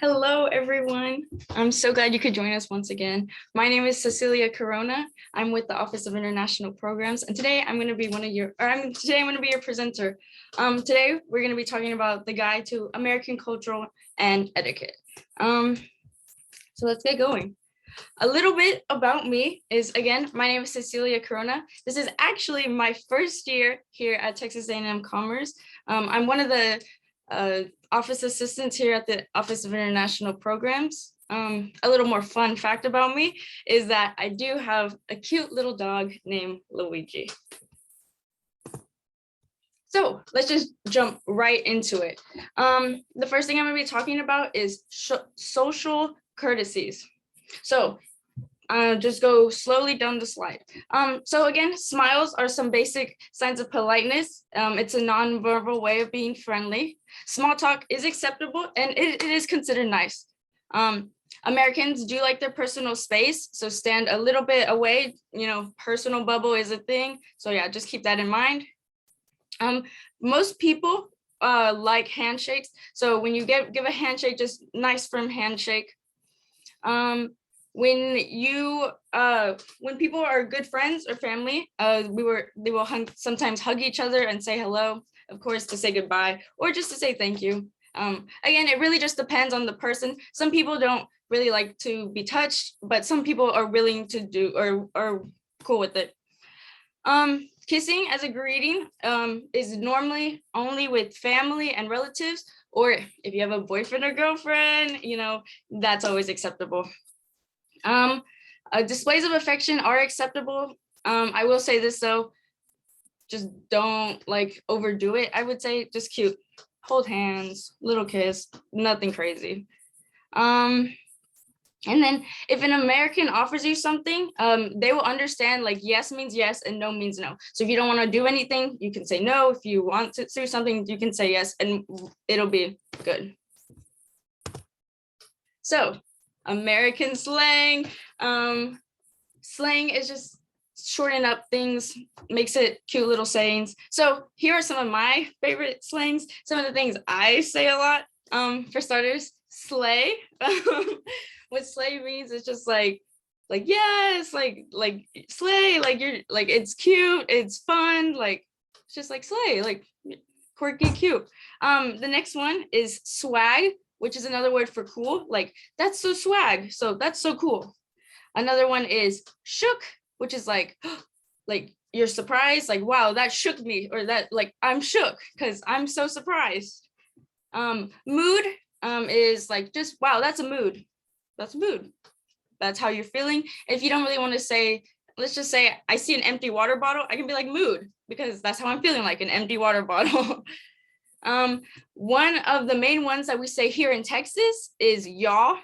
Hello, everyone. I'm so glad you could join us once again. My name is Cecilia Corona. I'm with the Office of International Programs, and today I'm going to be today I'm going to be your presenter. Today we're going to be talking about the Guide to American Cultural and Etiquette. So let's get going. A little bit about me is, again, my name is Cecilia Corona. This is actually my first year here at Texas A&M Commerce. I'm one of the office assistants here at the Office of International Programs. A little more fun fact about me is that I do have a cute little dog named Luigi. So let's just jump right into it. The first thing I'm going to be talking about is social courtesies. So just go slowly down the slide. So again, smiles are some basic signs of politeness. It's a nonverbal way of being friendly. Small talk is acceptable and it is considered nice. Americans do like their personal space, so stand a little bit away. Personal bubble is a thing. So yeah, just keep that in mind. Most people like handshakes. So when you give a handshake, just nice firm handshake. When people are good friends or family, they will sometimes hug each other and say hello, of course, to say goodbye or just to say thank you. Again, it really just depends on the person. Some people don't really like to be touched, but some people are willing to do or are cool with it. Kissing as a greeting is normally only with family and relatives, or if you have a boyfriend or girlfriend, that's always acceptable. Displays of affection are acceptable. I will say this though, just don't overdo it. I would say just cute, hold hands, little kiss, nothing crazy. And then if an American offers you something, they will understand yes means yes and no means no. So if you don't want to do anything, you can say no. If you want to do something, you can say yes and it'll be good. So American slang. Slang is just shorten up things, makes it cute little sayings. So here are some of my favorite slangs. Some of the things I say a lot. For starters, slay. What slay means is just yes, slay, you're it's cute, it's fun, it's just slay, quirky, cute. The next one is swag, which is another word for cool. That's so swag, so that's so cool. Another one is shook, which is you're surprised, wow, that shook me, or that I'm shook because I'm so surprised. Mood is just wow, that's a mood. That's a mood. That's how you're feeling. If you don't really want to say, let's just say I see an empty water bottle, I can be mood, because that's how I'm feeling, an empty water bottle. One of the main ones that we say here in Texas is y'all,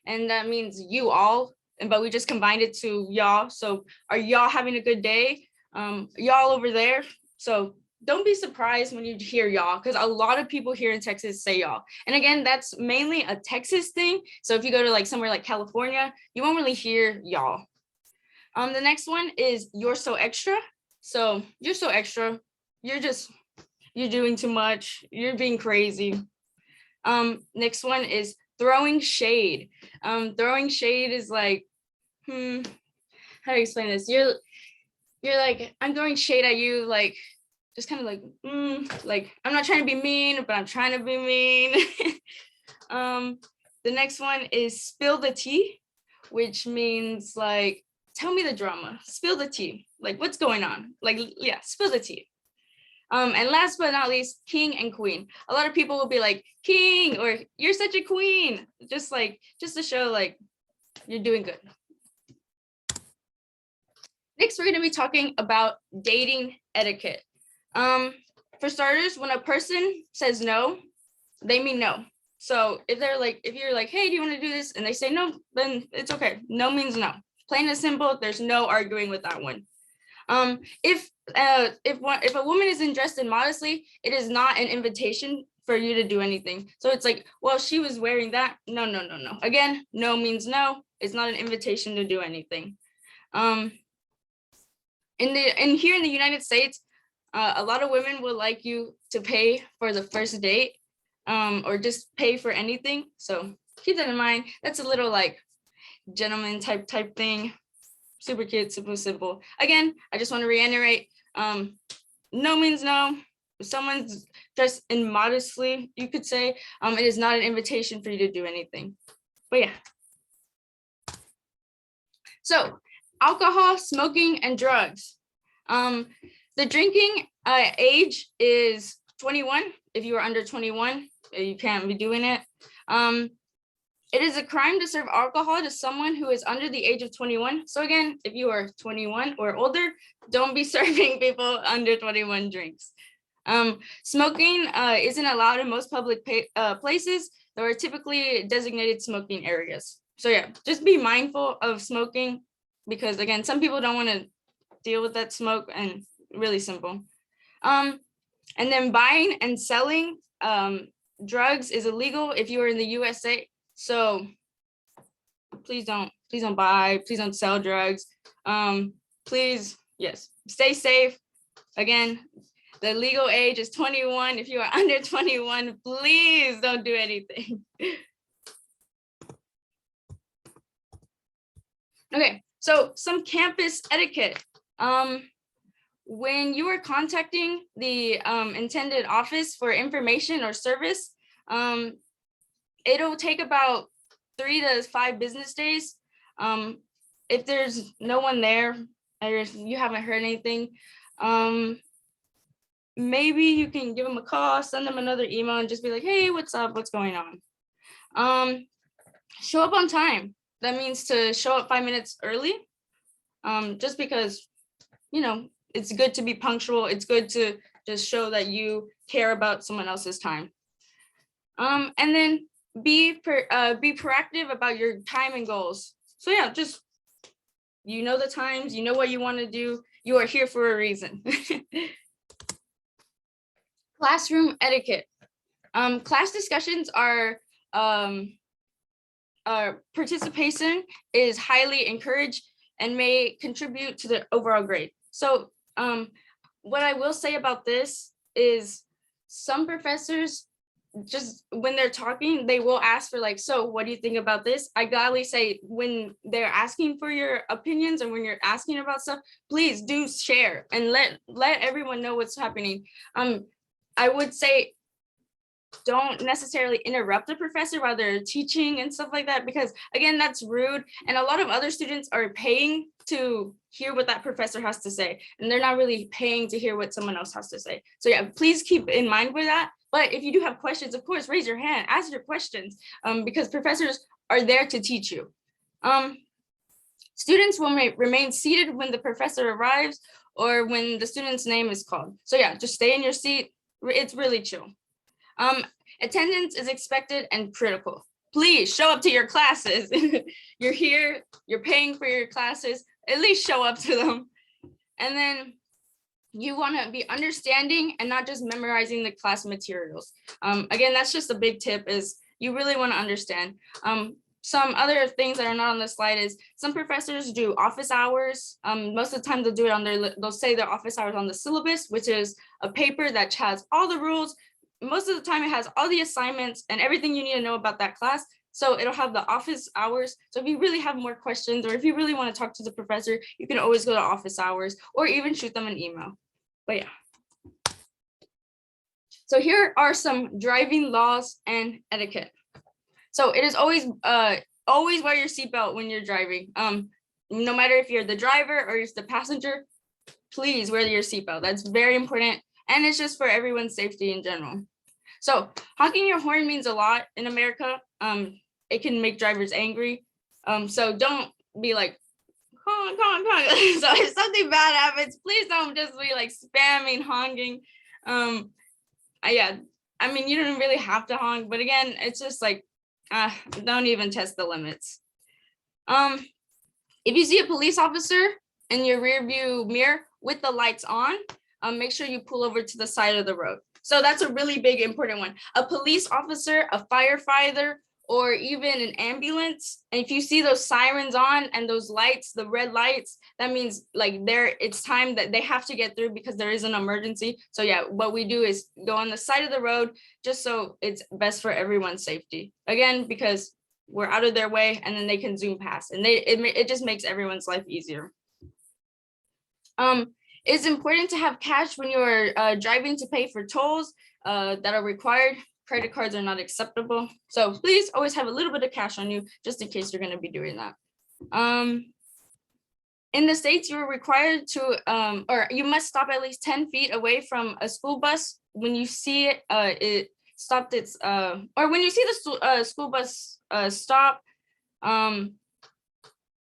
and that means you all, but we just combined it to y'all. So are y'all having a good day? Y'all over there. So don't be surprised when you hear y'all, because a lot of people here in Texas say y'all. And again, that's mainly a Texas thing. So if you go to somewhere like California, you won't really hear y'all. The next one is you're so extra. So you're so extra. You're doing too much. You're being crazy. Next one is throwing shade. Throwing shade is how do you explain this? You're I'm throwing shade at you, just kind of I'm not trying to be mean, but I'm trying to be mean. The next one is spill the tea, which means tell me the drama, spill the tea, what's going on, yeah, spill the tea. And last but not least, king and queen. A lot of people will be king, or you're such a queen, just to show you're doing good. Next, we're going to be talking about dating etiquette. For starters, when a person says no, they mean no. So if you're hey, do you want to do this? And they say no, then it's okay. No means no. Plain and simple, there's no arguing with that one. If a woman isn't dressed in modestly, it is not an invitation for you to do anything. So it's well, she was wearing that. No. Again, no means no. It's not an invitation to do anything. Here in the United States, a lot of women would like you to pay for the first date, or just pay for anything. So keep that in mind. That's a little like gentleman type thing. Super cute, super simple. Again, I just want to reiterate, no means no. If someone's dressed immodestly, you could say, it is not an invitation for you to do anything. But yeah. So alcohol, smoking, and drugs. The drinking age is 21. If you are under 21, you can't be doing it. It is a crime to serve alcohol to someone who is under the age of 21. So again, if you are 21 or older, don't be serving people under 21 drinks. Smoking isn't allowed in most public places. There are typically designated smoking areas. So yeah, just be mindful of smoking because again, some people don't want to deal with that smoke, and really simple. And then buying and selling drugs is illegal if you are in the USA. So please don't buy, please don't sell drugs. Please, yes, stay safe. Again, the legal age is 21. If you are under 21, please don't do anything. Okay, so some campus etiquette. When you are contacting the intended office for information or service, it'll take about 3 to 5 business days. If there's no one there or if you haven't heard anything, maybe you can give them a call, send them another email and just be like, hey, what's up? What's going on? Show up on time. That means to show up 5 minutes early, just because, you know, it's good to be punctual. It's good to just show that you care about someone else's time. And then be proactive about your time and goals. So yeah, just, you know, the times, you know what you want to do. You are here for a reason. Classroom etiquette. Class discussions are participation is highly encouraged and may contribute to the overall grade. So what I will say about this is some professors, just when they're talking, they will ask for like, so what do you think about this? I gladly say when they're asking for your opinions and when you're asking about stuff, please do share and let everyone know what's happening. I would say don't necessarily interrupt the professor while they're teaching and stuff like that, because again, that's rude. And a lot of other students are paying to hear what that professor has to say, and they're not really paying to hear what someone else has to say. So yeah, please keep in mind with that. But if you do have questions, of course, raise your hand, ask your questions, because professors are there to teach you. Students will remain seated when the professor arrives or when the student's name is called. So yeah, just stay in your seat. It's really chill. Attendance is expected and critical. Please show up to your classes. You're here, you're paying for your classes, at least show up to them. And then you want to be understanding and not just memorizing the class materials. Again, that's just a big tip, is you really want to understand. Some other things that are not on the slide is some professors do office hours. Most of the time they'll do it they'll say their office hours on the syllabus, which is a paper that has all the rules. Most of the time it has all the assignments and everything you need to know about that class. So it'll have the office hours. So if you really have more questions, or if you really want to talk to the professor, you can always go to office hours or even shoot them an email. But yeah. So here are some driving laws and etiquette. So it is always wear your seatbelt when you're driving. No matter if you're the driver or you're the passenger, please wear your seatbelt. That's very important. And it's just for everyone's safety in general. So honking your horn means a lot in America. It can make drivers angry. So don't be like, honk, honk, honk. So if something bad happens, please don't just be like spamming, honking. Yeah, I mean, you don't really have to honk, but again, it's just like, don't even test the limits. If you see a police officer in your rear view mirror with the lights on, make sure you pull over to the side of the road. So that's a really big important one. A police officer, a firefighter, or even an ambulance, and if you see those sirens on and those lights, the red lights, that means like it's time that they have to get through because there is an emergency. So yeah, what we do is go on the side of the road just so it's best for everyone's safety. Again, because we're out of their way, and then they can zoom past, and it just makes everyone's life easier. It's important to have cash when you're driving to pay for tolls that are required. Credit cards are not acceptable. So please always have a little bit of cash on you just in case you're going to be doing that. In the States, you're required to, or you must stop at least 10 feet away from a school bus. When you see it, it stopped its, or when you see the school bus stop,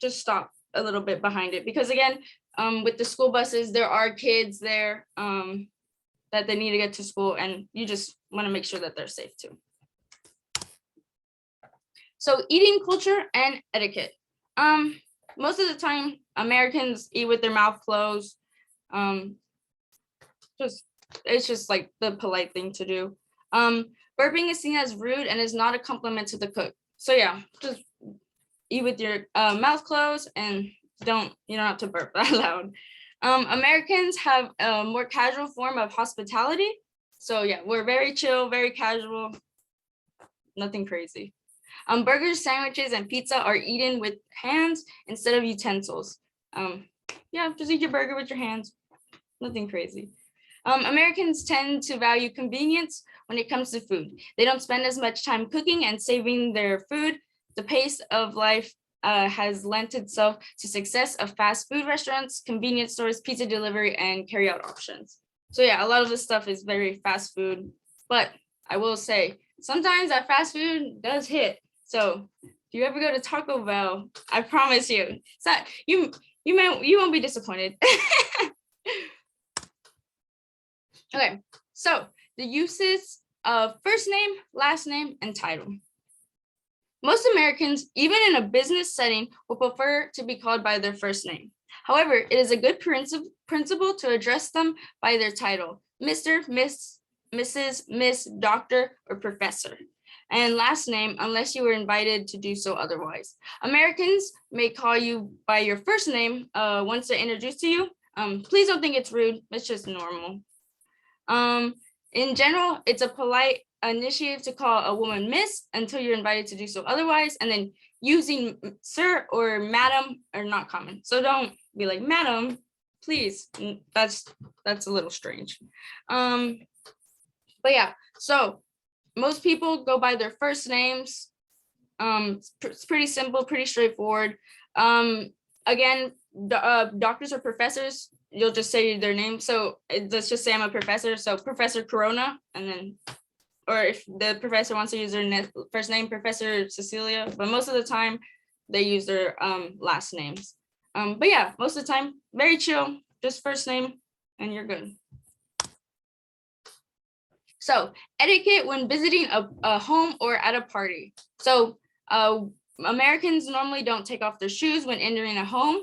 just stop a little bit behind it. Because again, with the school buses, there are kids there that they need to get to school, and you just want to make sure that they're safe too. So eating culture and etiquette. Most of the time, Americans eat with their mouth closed. It's just like the polite thing to do. Burping is seen as rude and is not a compliment to the cook. So yeah, just eat with your mouth closed, and you don't have to burp that loud. Americans have a more casual form of hospitality. So yeah, we're very chill, very casual, nothing crazy. Burgers, sandwiches, and pizza are eaten with hands instead of utensils. Yeah, just eat your burger with your hands, nothing crazy. Americans tend to value convenience when it comes to food. They don't spend as much time cooking and saving their food. The pace of life has lent itself to success of fast food restaurants, convenience stores, pizza delivery, and carryout options. So yeah, a lot of this stuff is very fast food, but I will say sometimes that fast food does hit. So if you ever go to Taco Bell, I promise you, you won't be disappointed. Okay, so the uses of first name, last name, and title. Most Americans, even in a business setting, will prefer to be called by their first name. However, it is a good principle to address them by their title, Mr., Miss, Mrs., Miss, Doctor, or Professor, and last name unless you were invited to do so otherwise. Americans may call you by your first name once they're introduced to you. Please don't think it's rude, it's just normal. In general, it's a polite initiative to call a woman Miss until you're invited to do so otherwise, and then using sir or madam are not common. So don't be like, madam, please. That's a little strange. But yeah, so most people go by their first names. It's pretty simple, pretty straightforward. Again, doctors or professors, you'll just say their name. So let's just say I'm a professor. So Professor Corona, and then, or if the professor wants to use their first name, Professor Cecilia, but most of the time they use their last names. But yeah, most of the time, very chill, just first name and you're good. So etiquette when visiting a home or at a party. So Americans normally don't take off their shoes when entering a home.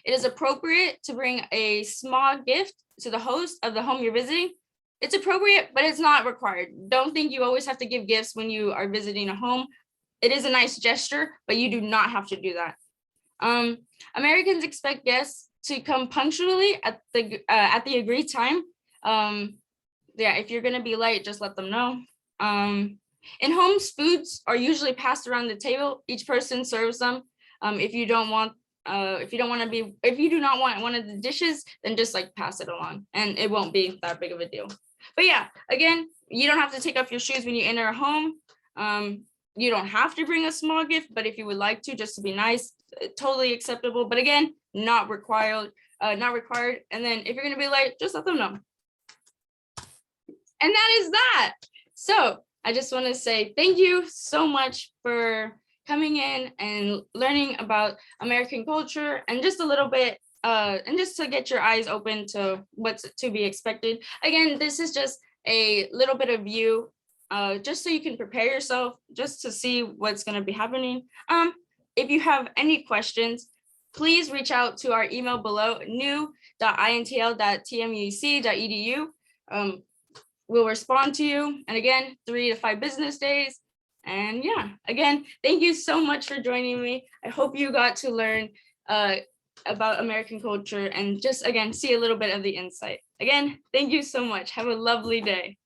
It is appropriate to bring a small gift to the host of the home you're visiting. It's appropriate, but it's not required. Don't think you always have to give gifts when you are visiting a home. It is a nice gesture, but you do not have to do that. Americans expect guests to come punctually at the agreed time. Yeah, if you're gonna be late, just let them know. In homes, foods are usually passed around the table. Each person serves them. If you do not want one of the dishes, then just like pass it along, and it won't be that big of a deal. But yeah, again, you don't have to take off your shoes when you enter a home. You don't have to bring a small gift, but if you would like to, just to be nice, totally acceptable. But again, not required. And then if you're gonna be late, just let them know. And that is that. So I just want to say thank you so much for coming in and learning about American culture and just a little bit, and just to get your eyes open to what's to be expected. Again, this is just a little bit of you, just so you can prepare yourself, just to see what's going to be happening. If you have any questions, please reach out to our email below, new.intl.tmuc.edu. We'll respond to you. And again, 3 to 5 business days. And yeah, again, thank you so much for joining me. I hope you got to learn about American culture and just, again, see a little bit of the insight. Again, thank you so much. Have a lovely day.